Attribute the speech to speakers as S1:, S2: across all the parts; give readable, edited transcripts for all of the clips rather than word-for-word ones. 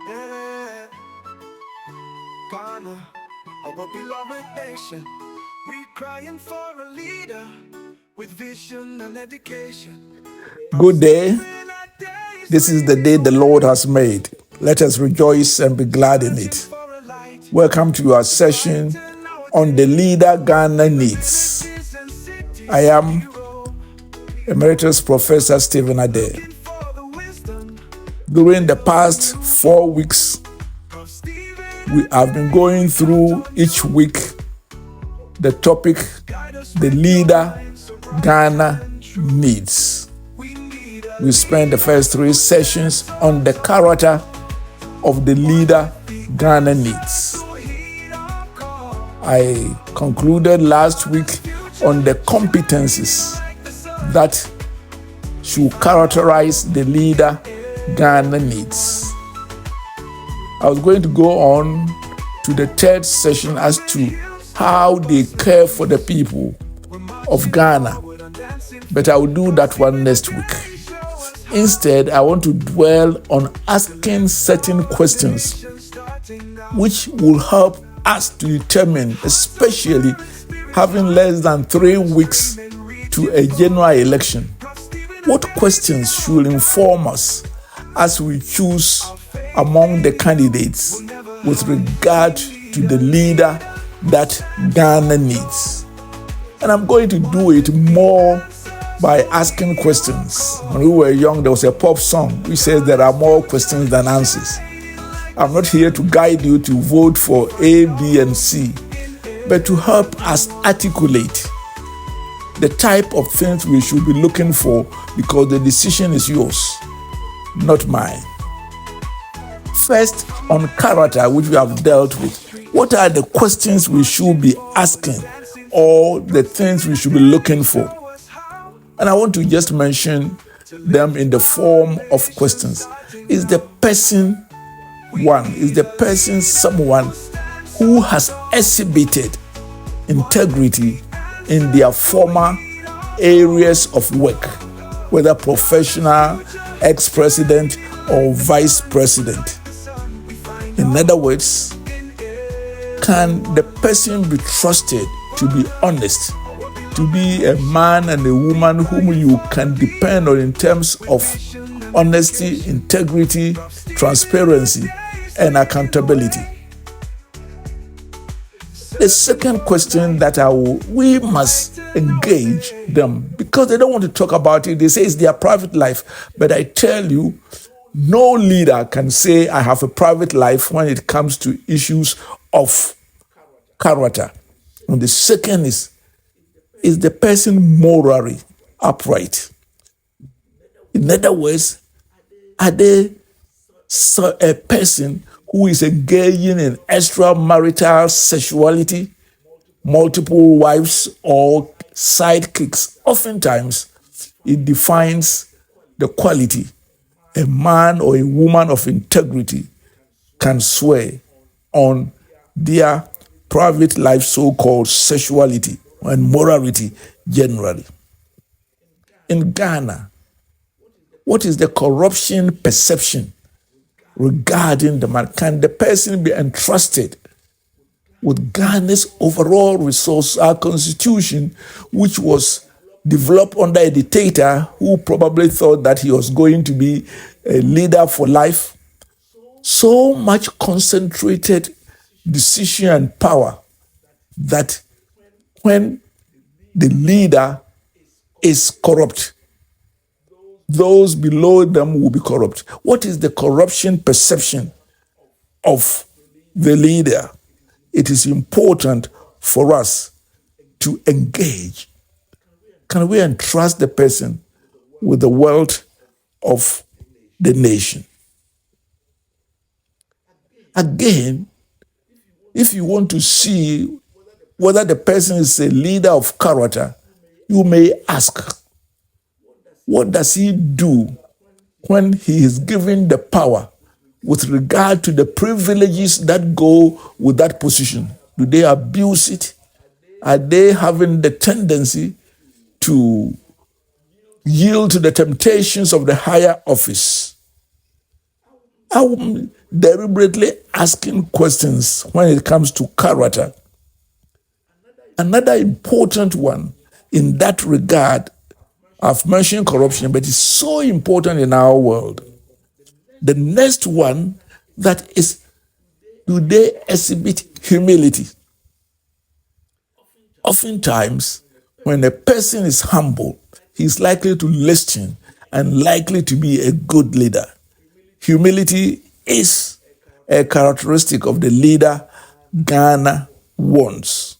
S1: Yeah, Ghana, our beloved nation. We crying for a leader with vision and education.
S2: Good day. This is the day the Lord has made. Let us rejoice and be glad in it. Welcome to our session on the leader Ghana needs. I am Emeritus Professor Stephen Adei. During the past 4 weeks, we have been going through each week the topic, the leader Ghana needs. We spent the first 3 sessions on the character of the leader Ghana needs. I concluded last week on the competencies that should characterize the leader Ghana needs. I was going to go on to the 3rd session as to how they care for the people of Ghana, but I will do that one next week. Instead, I want to dwell on asking certain questions which will help us to determine, especially having less than 3 weeks to a general election, what questions should inform us as we choose among the candidates with regard to the leader that Ghana needs. And I'm going to do it more by asking questions. When we were young, there was a pop song which says there are more questions than answers. I'm not here to guide you to vote for A, B, and C, but to help us articulate the type of things we should be looking for, because the decision is yours, not mine. First, on character, which we have dealt with, what are the questions we should be asking or the things we should be looking for? And I want to just mention them in the form of questions. Is the person one? Is the person someone who has exhibited integrity in their former areas of work, whether professional, ex-president, or vice president? In other words, can the person be trusted to be honest, to be a man and a woman whom you can depend on in terms of honesty, integrity, transparency, and accountability? The second question that we must engage them, because they don't want to talk about it. They say it's their private life. But I tell you, no leader can say, I have a private life when it comes to issues of character. And the second is the person morally upright? In other words, are they a person who is engaging in extramarital sexuality, multiple wives, or sidekicks? Oftentimes, it defines the quality a man or a woman of integrity can swear on their private life, so-called sexuality and morality generally. In Ghana, what is the corruption perception regarding the man? Can the person be entrusted with Ghana's overall resource, our constitution, which was developed under a dictator who probably thought that he was going to be a leader for life? So much concentrated decision and power that when the leader is corrupt, those below them will be corrupt. What is the corruption perception of the leader? It is important for us to engage. Can we entrust the person with the wealth of the nation? Again, if you want to see whether the person is a leader of character, you may ask, what does he do when he is given the power with regard to the privileges that go with that position? Do they abuse it? Are they having the tendency to yield to the temptations of the higher office? I'm deliberately asking questions when it comes to character. Another important one in that regard, I've mentioned corruption, but it's so important in our world. The next one that is, do they exhibit humility? Oftentimes, when a person is humble, he's likely to listen and likely to be a good leader. Humility is a characteristic of the leader Ghana wants.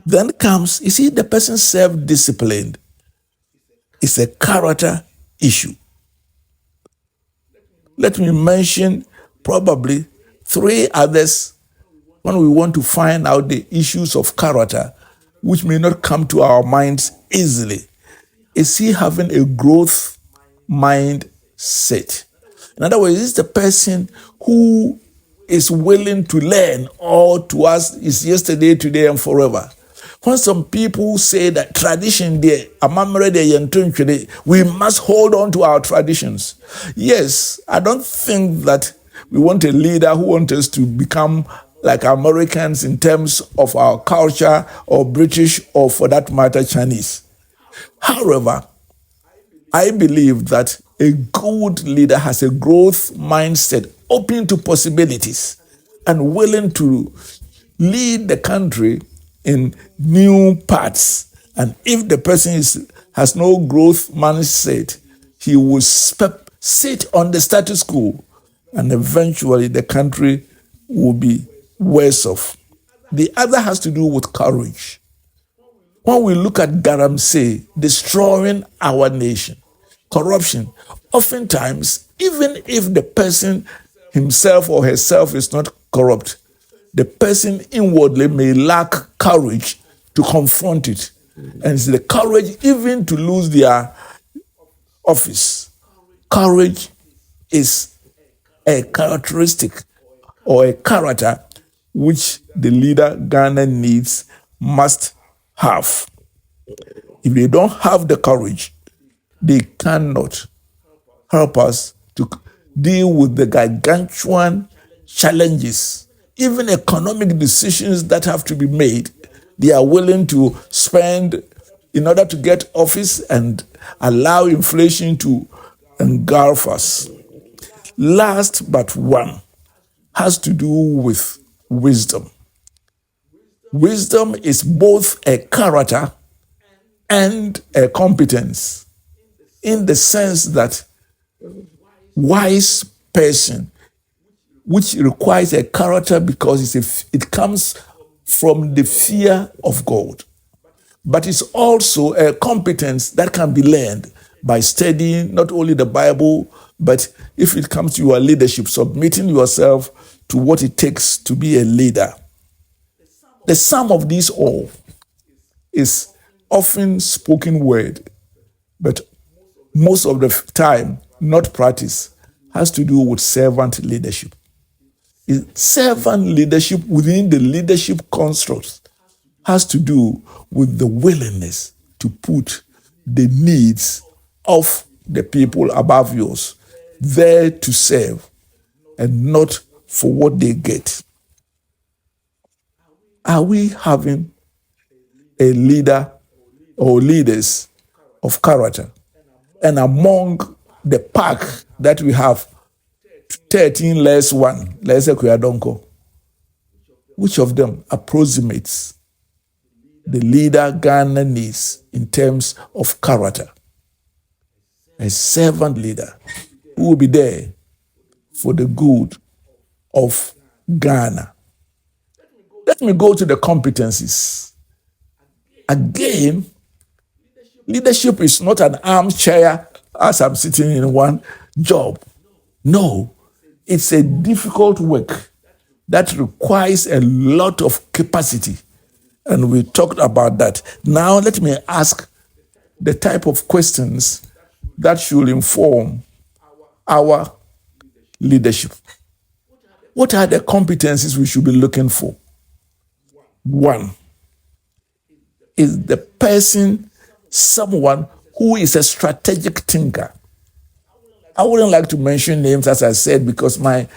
S2: Then comes, you see, the person self-disciplined is a character issue. Let me mention probably 3 others when we want to find out the issues of character, which may not come to our minds easily. Is he having a growth mindset? In other words, is the person who is willing to learn, or to us is yesterday, today, and forever. When some people say that tradition there, we must hold on to our traditions. Yes, I don't think that we want a leader who wants us to become like Americans in terms of our culture, or British, or for that matter, Chinese. However, I believe that a good leader has a growth mindset, open to possibilities, and willing to lead the country in new paths. And if the person has no growth mindset, he will sit on the status quo, and eventually the country will be worse off. The other has to do with courage. When we look at Garamsey destroying our nation, corruption, oftentimes, even if the person himself or herself is not corrupt, the person inwardly may lack courage to confront it. And it's the courage even to lose their office. Courage is a characteristic or a character which the leader Ghana needs, must have. If they don't have the courage, they cannot help us to deal with the gargantuan challenges, even economic decisions that have to be made. They are willing to spend in order to get office and allow inflation to engulf us. Last but one has to do with wisdom. Wisdom is both a character and a competence, in the sense that wise person, which requires a character because it comes from the fear of God, but it's also a competence that can be learned by studying not only the Bible, but if it comes to your leadership, submitting yourself to what it takes to be a leader. The sum of these all is often spoken word, but most of the time not practice, has to do with servant leadership. Servant leadership within the leadership construct has to do with the willingness to put the needs of the people above yours there to serve and not for what they get. Are we having a leader or leaders of character? And among the pack that we have, 13 less 1, let's say Kuyadonko, which of them approximates the leader Ghana needs in terms of character? A servant leader who will be there for the good of Ghana. Let me go to the competencies. Again, leadership is not an armchair as I'm sitting in one job. No, it's a difficult work that requires a lot of capacity. And we talked about that. Now let me ask the type of questions that should inform our leadership. What are the competencies we should be looking for? 1, is the person someone who is a strategic thinker? I wouldn't like to mention names, as I said, because I'm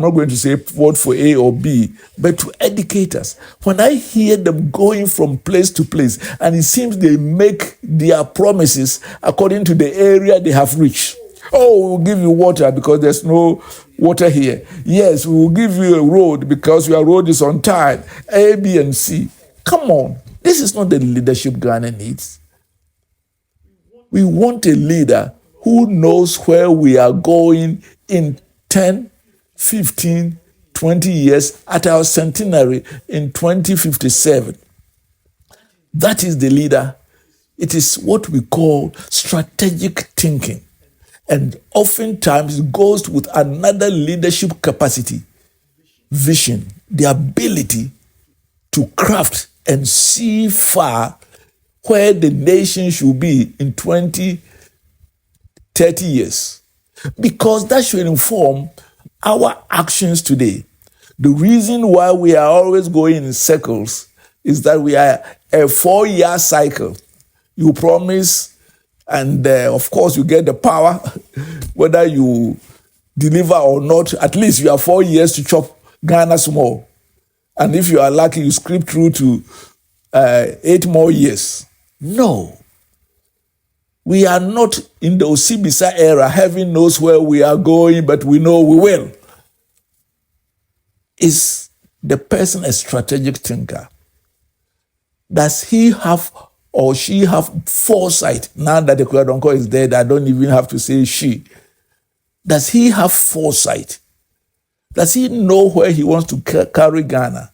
S2: not going to say vote for A or B, but to educators. When I hear them going from place to place, and it seems they make their promises according to the area they have reached. Oh, we'll give you water because there's no water here. Yes, we will give you a road because your road is on time. A, B, and C. Come on. This is not the leadership Ghana needs. We want a leader who knows where we are going in 10, 15, 20 years at our centenary in 2057. That is the leader. It is what we call strategic thinking. And oftentimes it goes with another leadership capacity, vision, the ability to craft and see far where the nation should be in 20, 30 years. Because that should inform our actions today. The reason why we are always going in circles is that we are a 4-year cycle. You promise, and of course you get the power, whether you deliver or not, at least you have 4 years to chop Ghana small. And if you are lucky, you script through to 8 more years. No. We are not in the Osibisa era. Heaven knows where we are going, but we know we will. Is the person a strategic thinker? Does he have or she have foresight? Now that the Kwadonko is dead, I don't even have to say she. Does he have foresight? Does he know where he wants to carry Ghana?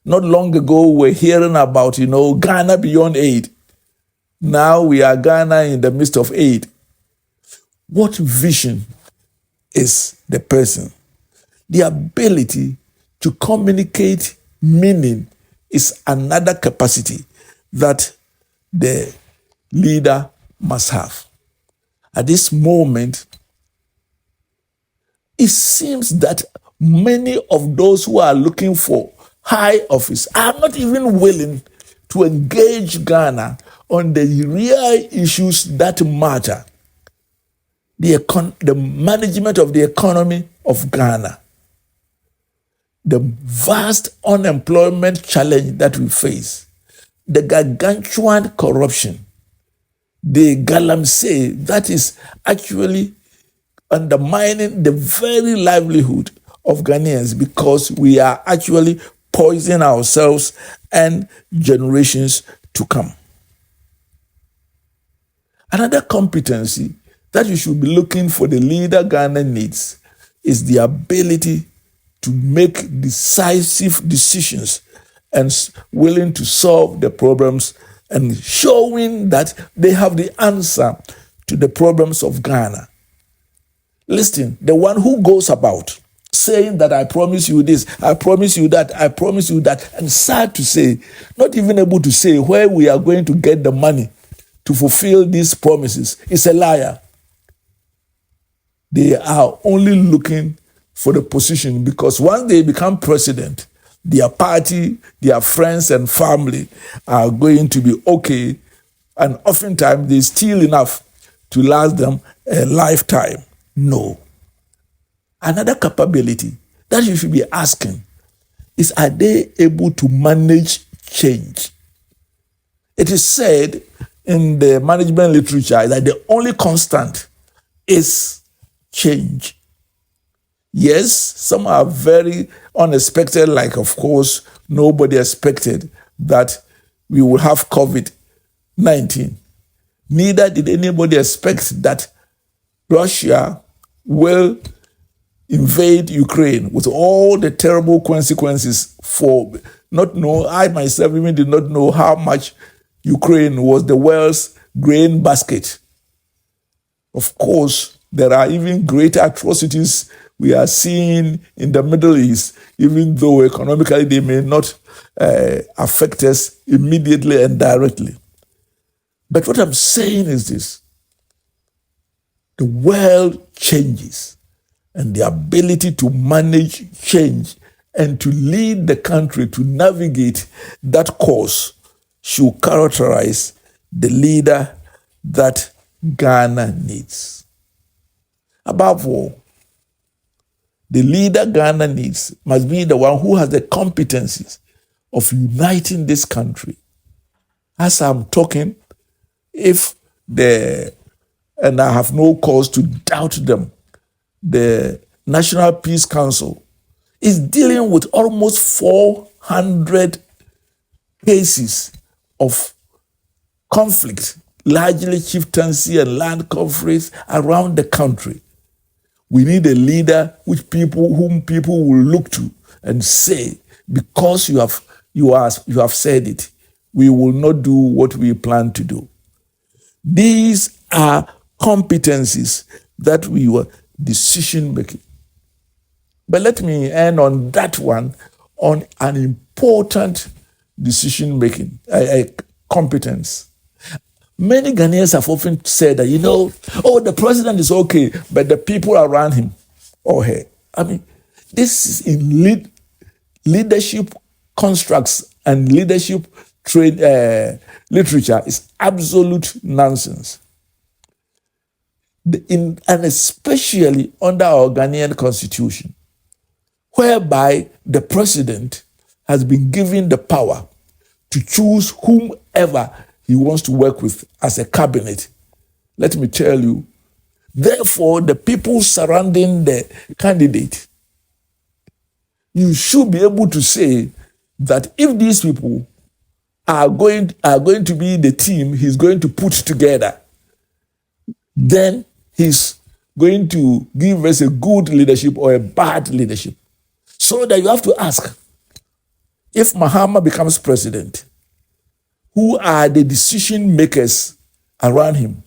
S2: Not long ago, we're hearing about, Ghana beyond aid. Now we are Ghana in the midst of aid. What vision is the person? The ability to communicate meaning is another capacity that the leader must have. At this moment, it seems that many of those who are looking for high office are not even willing to engage Ghana on the real issues that matter. The management of the economy of Ghana, the vast unemployment challenge that we face, the gargantuan corruption, the galamsey that is actually undermining the very livelihood of Ghanaians because we are actually poisoning ourselves and generations to come. Another competency that you should be looking for the leader Ghana needs is the ability to make decisive decisions and willing to solve the problems and showing that they have the answer to the problems of Ghana. Listen, the one who goes about saying that I promise you this, I promise you that, I promise you that, and sad to say, not even able to say where we are going to get the money to fulfill these promises, is a liar. They are only looking for the position because once they become president, their party, their friends and family are going to be okay, and oftentimes they steal enough to last them a lifetime. No. Another capability that you should be asking is, are they able to manage change? It is said in the management literature that the only constant is change. Yes, some are very unexpected, like, of course, nobody expected that we will have COVID-19. Neither did anybody expect that Russia will invade Ukraine with all the terrible consequences I myself even did not know how much Ukraine was the world's grain basket. Of course, there are even greater atrocities we are seeing in the Middle East, even though economically they may not affect us immediately and directly. But what I'm saying is this: the world changes, and the ability to manage change and to lead the country to navigate that course should characterize the leader that Ghana needs. Above all, the leader Ghana needs must be the one who has the competencies of uniting this country. As I'm talking, if and I have no cause to doubt them, the National Peace Council is dealing with almost 400 cases of conflict, largely chieftaincy and land conflicts around the country. We need a leader whom people will look to and say, because you have said it, we will not do what we plan to do. These are competencies that we were decision making. But let me end on that one, on an important decision making competence. Many Ghanaians have often said that, the president is okay, but the people around him or her. I mean, this is in leadership constructs and leadership literature is absolute nonsense. And especially under our Ghanaian constitution, whereby the president has been given the power to choose whomever he wants to work with as a cabinet. Let me tell you, therefore, the people surrounding the candidate, you should be able to say that if these people are going to be the team he's going to put together, then he's going to give us a good leadership or a bad leadership. So that you have to ask, if Mahama becomes president, who are the decision makers around him?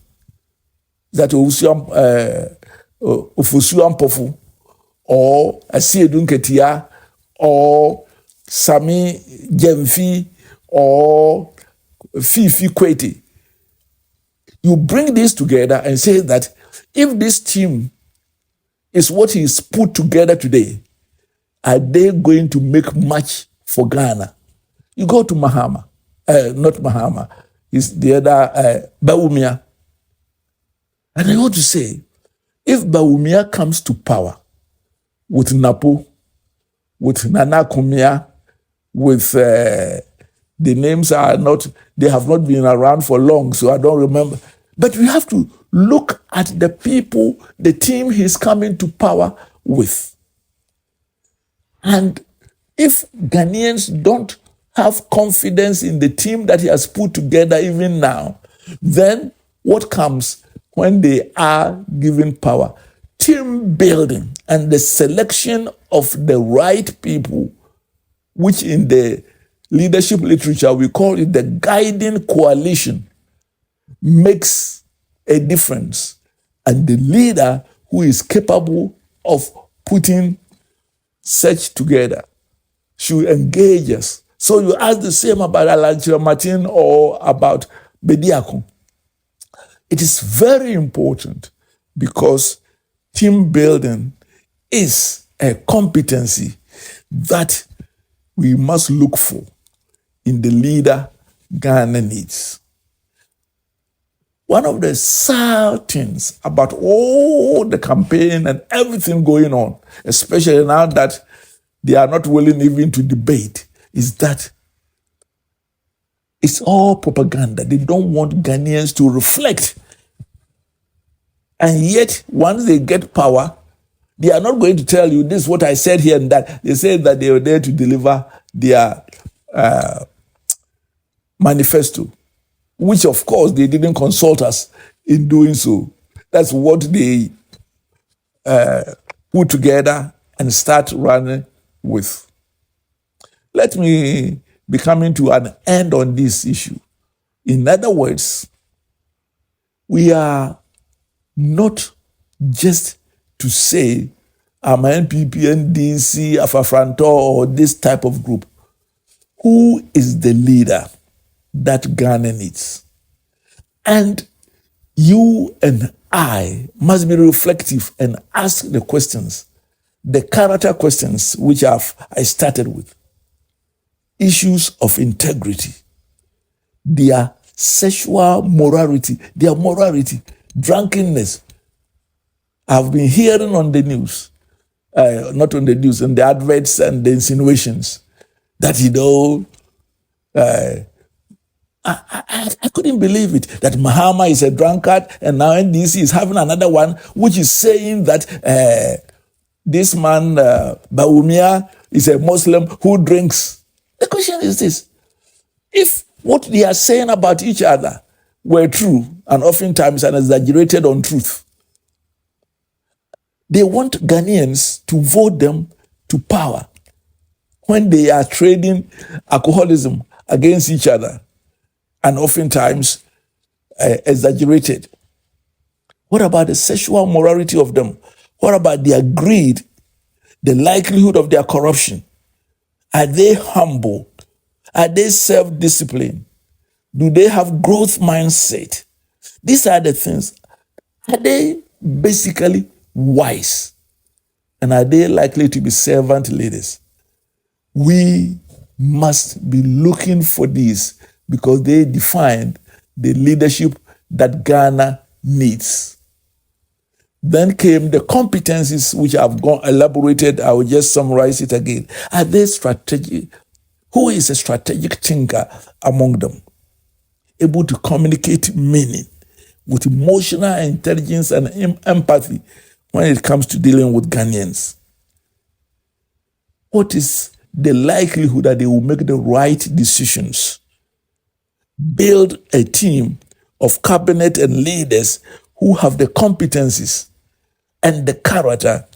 S2: That Ofusu Ampofu or Asiedun Ketia or Sami Jemfi or Fifi Kweti. You bring this together and say that if this team is what is put together today, are they going to make much for Ghana? You go to Mahama. Not Mahama, it's the other Bawumia. And I want to say, if Bawumia comes to power with Napo, with Nana Kumia, with the names they have not been around for long, so I don't remember. But we have to look at the people, the team he's coming to power with. And if Ghanaians don't have confidence in the team that he has put together even now, then what comes when they are given power? Team building and the selection of the right people, which in the leadership literature we call it the guiding coalition, makes a difference. And the leader who is capable of putting such together should engage us. So you ask the same about Alanchira Martin or about Bediako. It is very important because team building is a competency that we must look for in the leader Ghana needs. One of the sad things about all the campaign and everything going on, especially now that they are not willing even to debate, is that it's all propaganda. They don't want Ghanaians to reflect. And yet, once they get power, they are not going to tell you, this is what I said here and that. They said that they were there to deliver their manifesto, which of course they didn't consult us in doing so. That's what they put together and start running with. Let me be coming to an end on this issue. In other words, we are not just to say I'm NPP, NDC, Afafranto, or this type of group. Who is the leader that Ghana needs? And you and I must be reflective and ask the questions, the character questions which I started with. Issues of integrity, their sexual morality, drunkenness. I've been hearing on the news, not on the news, in the adverts and the insinuations that, I couldn't believe it, that Mahama is a drunkard, and now NDC is having another one, which is saying that this man, Baumia, is a Muslim who drinks. The question is this: if what they are saying about each other were true, and oftentimes an exaggerated untruth, they want Ghanaians to vote them to power when they are trading alcoholism against each other, and oftentimes exaggerated. What about the sexual morality of them? What about their greed, the likelihood of their corruption? Are they humble? Are they self-disciplined? Do they have growth mindset? These are the things. Are they basically wise? And are they likely to be servant leaders? We must be looking for these because they define the leadership that Ghana needs. Then came the competencies, which I've elaborated. I will just summarize it again. Are they strategic? Who is a strategic thinker among them? Able to communicate meaning with emotional intelligence and empathy when it comes to dealing with Ghanaians. What is the likelihood that they will make the right decisions? Build a team of cabinet and leaders who have the competencies and the character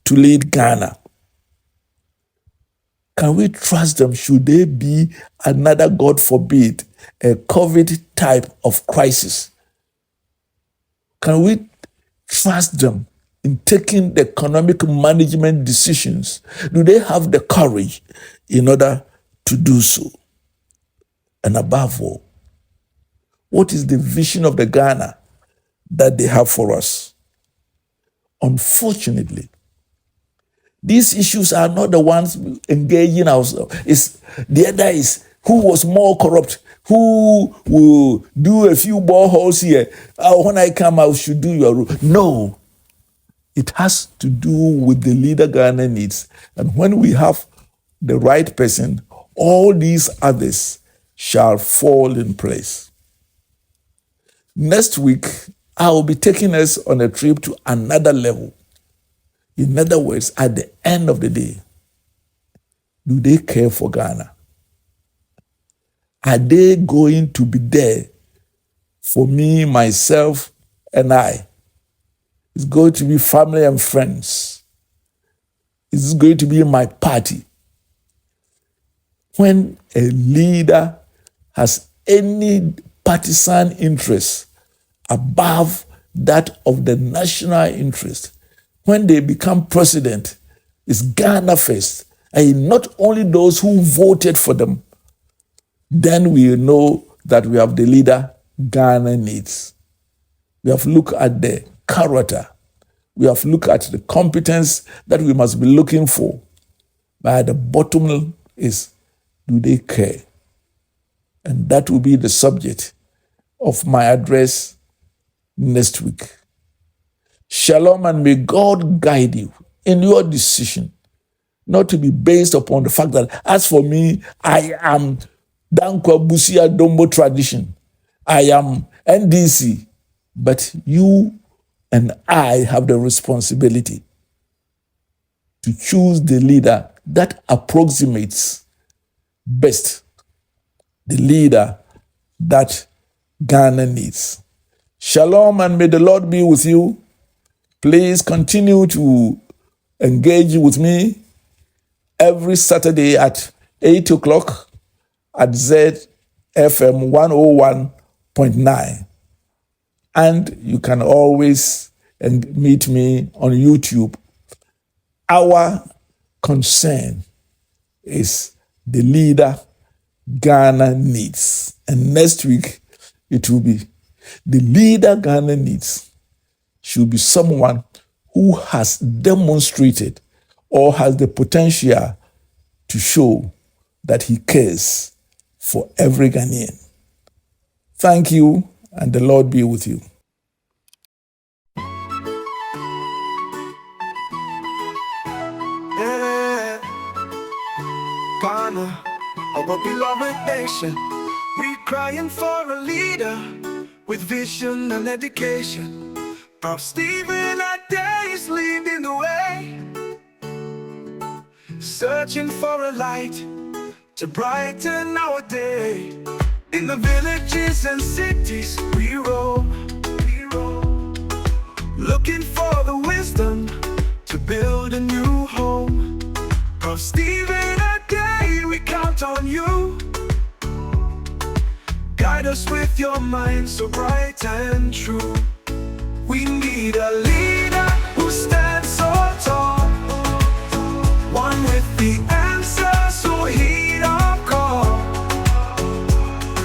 S2: to lead Ghana. Can we trust them? Should they be another, God forbid, a COVID type of crisis? Can we trust them in taking the economic management decisions? Do they have the courage in order to do so? And above all, what is the vision of the Ghana that they have for us? Unfortunately, these issues are not the ones engaging ourselves. The other is who was more corrupt, who will do a few boreholes here. When I come, I should do your rule. No, it has to do with the leader Ghana needs. And when we have the right person, all these others shall fall in place. Next week, I will be taking us on a trip to another level. In other words, at the end of the day, do they care for Ghana? Are they going to be there for me, myself, and I? It's going to be family and friends. It's going to be my party. When a leader has any partisan interest above that of the national interest, when they become president, it's Ghana first. And not only those who voted for them, then we know that we have the leader Ghana needs. We have looked at the character. We have looked at the competence that we must be looking for. But at the bottom is, do they care? And that will be the subject of my address next week. Shalom, and may God guide you in your decision, not to be based upon the fact that, as for me, I am Dankwa Busia Dombo tradition. I am NDC. But you and I have the responsibility to choose the leader that approximates best the leader that Ghana needs. Shalom, and may the Lord be with you. Please continue to engage with me every Saturday at 8 o'clock at ZFM 101.9. And you can always meet me on YouTube. Our concern is the leader Ghana needs. And next week, it will be the leader Ghana needs should be someone who has demonstrated or has the potential to show that he cares for every Ghanaian. Thank you, and the Lord be with you.
S1: honor, our beloved nation. We're crying for a leader with vision and dedication. Prof. Stephen Adei is leading the way, searching for a light to brighten our day. In the villages and cities we roam, looking for the wisdom to build a new home. Prof. Stephen Adei, we count on you. Guide us with your mind so bright and true. We need a leader who stands so tall, one with the answers who heed our call.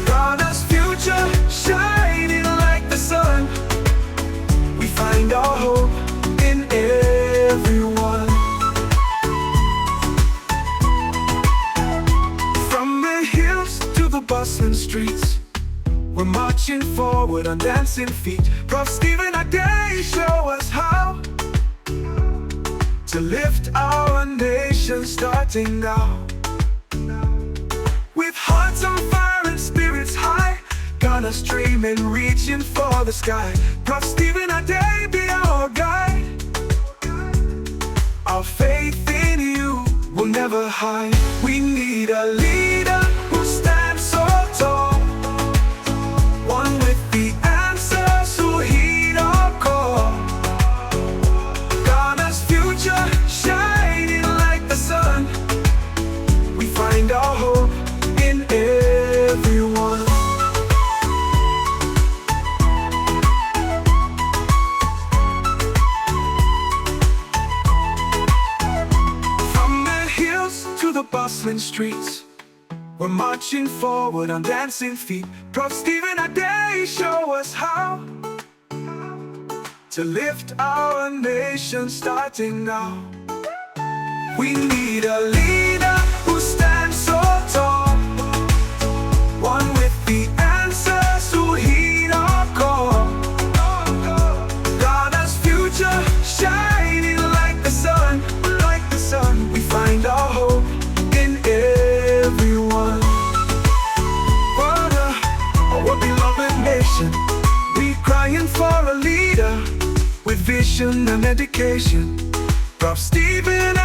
S1: Ghana's future shining like the sun. We find our hope in everyone. From the hills to the bustling streets, we're marching forward on dancing feet. Prof. Stephen Adei show us how to lift our nation starting now. With hearts on fire and spirits high, Ghana's dreaming, reaching for the sky. Prof. Stephen Adei be our guide. Our faith in you will never hide. We need a leader who stands so tall, one with the answers who heed our call. Ghana's future shining like the sun. We find our hope in everyone. From the hills to the bustling streets, we're marching forward on dancing feet. Prof. Stephen Adei show us how to lift our nation starting now. We need a leader who stands so tall, one with the answers who heed our call. Ghana's future shining like the sun, like the sun. We find our hope in everyone. Our beloved nation, we crying for a leader with vision and dedication. Prof. Stephen